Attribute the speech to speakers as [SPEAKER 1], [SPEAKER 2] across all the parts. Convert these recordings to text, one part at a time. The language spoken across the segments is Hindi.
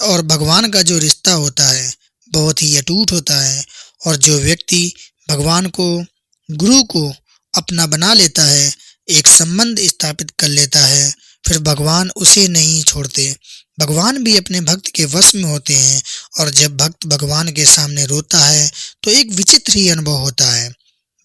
[SPEAKER 1] और भगवान का जो रिश्ता होता है बहुत ही अटूट होता है। और जो व्यक्ति भगवान को, गुरु को अपना बना लेता है, एक संबंध स्थापित कर लेता है, फिर भगवान उसे नहीं छोड़ते। भगवान भी अपने भक्त के वश में होते हैं। और जब भक्त भगवान के सामने रोता है तो एक विचित्र ही अनुभव होता है।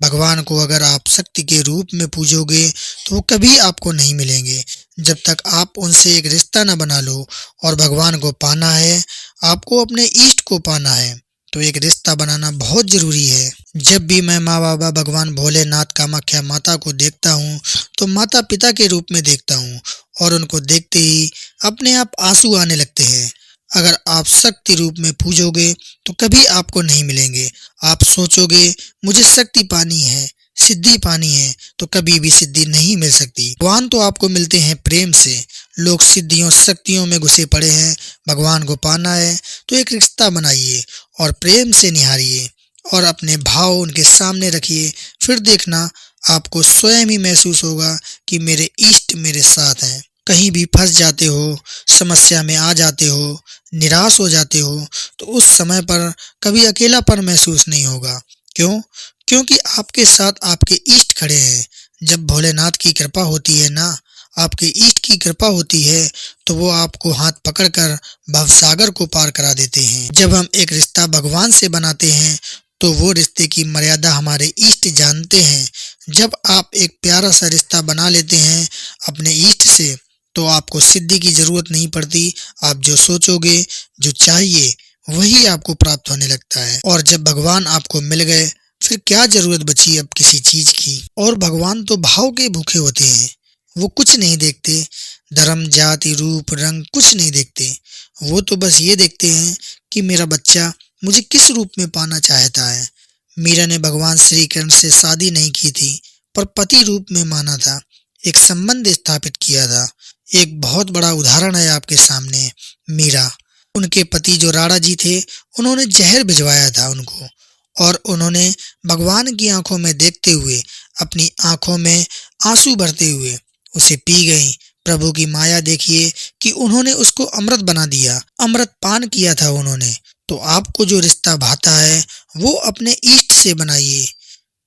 [SPEAKER 1] भगवान को अगर आप शक्ति के रूप में पूजोगे तो वो कभी आपको नहीं मिलेंगे जब तक आप उनसे एक रिश्ता न बना लो। और भगवान को पाना है, आपको अपने इष्ट को पाना है, तो एक रिश्ता बनाना बहुत जरूरी है। जब भी मैं माँ बाबा भगवान भोलेनाथ कामाख्या माता को देखता हूँ तो माता पिता के रूप में देखता हूँ और उनको देखते ही अपने आप आंसू आने लगते हैं। अगर आप शक्ति रूप में पूजोगे तो कभी आपको नहीं मिलेंगे। आप सोचोगे मुझे शक्ति पानी है, सिद्धि पानी है, तो कभी भी सिद्धि नहीं मिल सकती। भगवान तो आपको मिलते हैं प्रेम से। लोग सिद्धियों शक्तियों में घुसे पड़े हैं। भगवान को पाना है तो एक रिश्ता बनाइए और प्रेम से निहारिए और अपने भाव उनके सामने रखिए। फिर देखना आपको स्वयं ही महसूस होगा कि मेरे इष्ट मेरे साथ हैं। कहीं भी फंस जाते हो, समस्या में आ जाते हो, निराश हो जाते हो, तो उस समय पर कभी अकेलापन महसूस नहीं होगा। क्यों? क्योंकि आपके साथ आपके इष्ट खड़े हैं। जब भोलेनाथ की कृपा होती है ना, आपके इष्ट की कृपा होती है, तो वो आपको हाथ पकड़कर भवसागर को पार करा देते हैं। जब हम एक रिश्ता भगवान से बनाते हैं तो वो रिश्ते की मर्यादा हमारे इष्ट जानते हैं। जब आप एक प्यारा सा रिश्ता बना लेते हैं अपने इष्ट से, तो आपको सिद्धि की जरूरत नहीं पड़ती। आप जो सोचोगे, जो चाहिए, वही आपको प्राप्त होने लगता है। और जब भगवान आपको मिल गए, फिर क्या जरूरत बची अब किसी चीज की। और भगवान तो भाव के भूखे होते हैं। वो कुछ नहीं देखते, धर्म जाति रूप रंग कुछ नहीं देखते। वो तो बस ये देखते हैं कि मेरा बच्चा मुझे किस रूप में पाना चाहता है। मीरा ने भगवान श्री कृष्ण से शादी नहीं की थी, पर पति रूप में माना था, एक संबंध स्थापित किया था। एक बहुत बड़ा उदाहरण है आपके सामने मीरा। उनके पति जो राणा जी थे, उन्होंने जहर भिजवाया था उनको, और उन्होंने भगवान की आंखों में देखते हुए, अपनी आंखों में आंसू भरते हुए उसे पी गई। प्रभु की माया देखिए कि उन्होंने उसको अमृत बना दिया, अमृत पान किया था उन्होंने। तो आपको जो रिश्ता भाता है वो अपने इष्ट से बनाइए।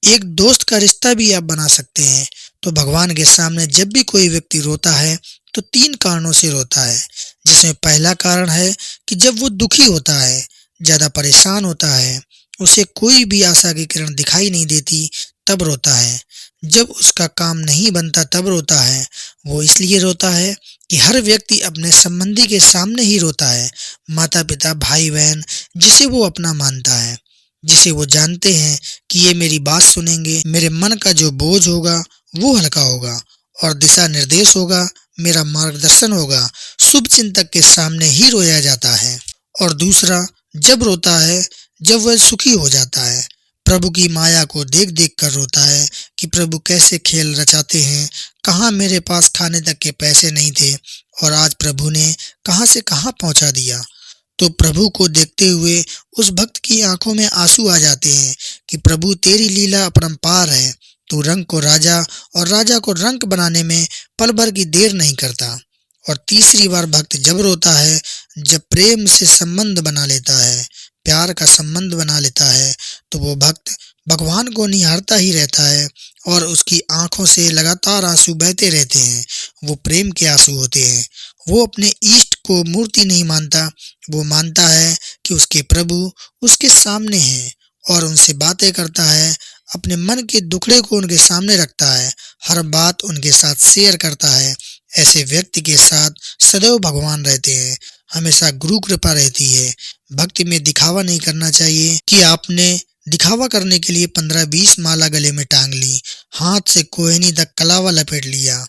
[SPEAKER 1] एक दोस्त का रिश्ता भी आप बना सकते हैं। तो भगवान के सामने जब भी कोई व्यक्ति रोता है तो 3 कारणों से रोता है, जिसमें पहला कारण है कि जब वो दुखी होता है, ज्यादा परेशान होता है, उसे कोई भी आशा की किरण दिखाई नहीं देती, तब रोता है। जब उसका काम नहीं बनता तब रोता है। वो इसलिए रोता है कि हर व्यक्ति अपने संबंधी के सामने ही रोता है। माता पिता भाई बहन, जिसे वो अपना मानता है, जिसे वो जानते हैं कि ये मेरी बात सुनेंगे, मेरे मन का जो बोझ होगा वो हल्का होगा और दिशा निर्देश होगा, मेरा मार्गदर्शन होगा। शुभ चिंतक के सामने ही रोया जाता है। और दूसरा, जब रोता है जब वह सुखी हो जाता है, प्रभु की माया को देख देख कर रोता है कि प्रभु कैसे खेल रचाते हैं। कहाँ मेरे पास खाने तक के पैसे नहीं थे और आज प्रभु ने कहाँ से कहाँ पहुंचा दिया। तो प्रभु को देखते हुए उस भक्त की आंखों में आंसू आ जाते हैं कि प्रभु तेरी लीला अपरंपार है। तू रंग को राजा और राजा को रंग बनाने में पल भर की देर नहीं करता। और तीसरी बार भक्त जब रोता है, जब प्रेम से संबंध बना लेता है, प्यार का संबंध बना लेता है, तो वो भक्त भगवान को निहारता ही रहता है और उसकी आंखों से लगातार आंसू बहते रहते हैं। वो प्रेम के आंसू होते हैं। वो अपने इष्ट को मूर्ति नहीं मानता, वो मानता है कि उसके प्रभु उसके सामने हैं और उनसे बातें करता है, अपने मन के दुखड़े को उनके सामने रखता है, हर बात उनके साथ शेयर करता है। ऐसे व्यक्ति के साथ सदैव भगवान रहते हैं, हमेशा गुरु कृपा रहती है। भक्ति में दिखावा नहीं करना चाहिए कि आपने दिखावा करने के लिए 15-20 माला गले में टांग ली, हाथ से कोहनी तक कलावा लपेट लिया,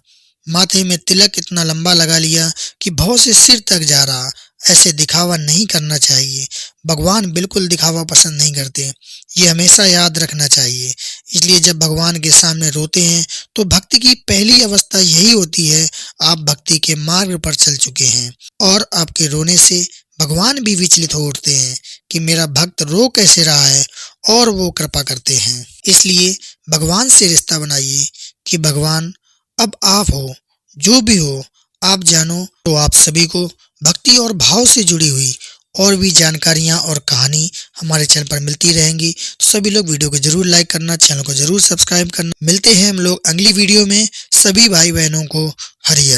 [SPEAKER 1] माथे में तिलक इतना लंबा लगा लिया कि भौं से सिर तक जा रहा। ऐसे दिखावा नहीं करना चाहिए। भगवान बिल्कुल दिखावा पसंद नहीं करते, ये हमेशा याद रखना चाहिए। इसलिए जब भगवान के सामने रोते हैं तो भक्ति की पहली अवस्था यही होती है, आप भक्ति के मार्ग पर चल चुके हैं और आपके रोने से भगवान भी विचलित हो उठते हैं कि मेरा भक्त रो कैसे रहा है, और वो कृपा करते हैं। इसलिए भगवान से रिश्ता बनाइए कि भगवान अब आप हो, जो भी हो आप जानो। तो आप सभी को भक्ति और भाव से जुड़ी हुई और भी जानकारियां और कहानी हमारे चैनल पर मिलती रहेंगी। तो सभी लोग वीडियो को जरूर लाइक करना, चैनल को जरूर सब्सक्राइब करना। मिलते हैं हम लोग अगली वीडियो में। सभी भाई बहनों को हरिहर।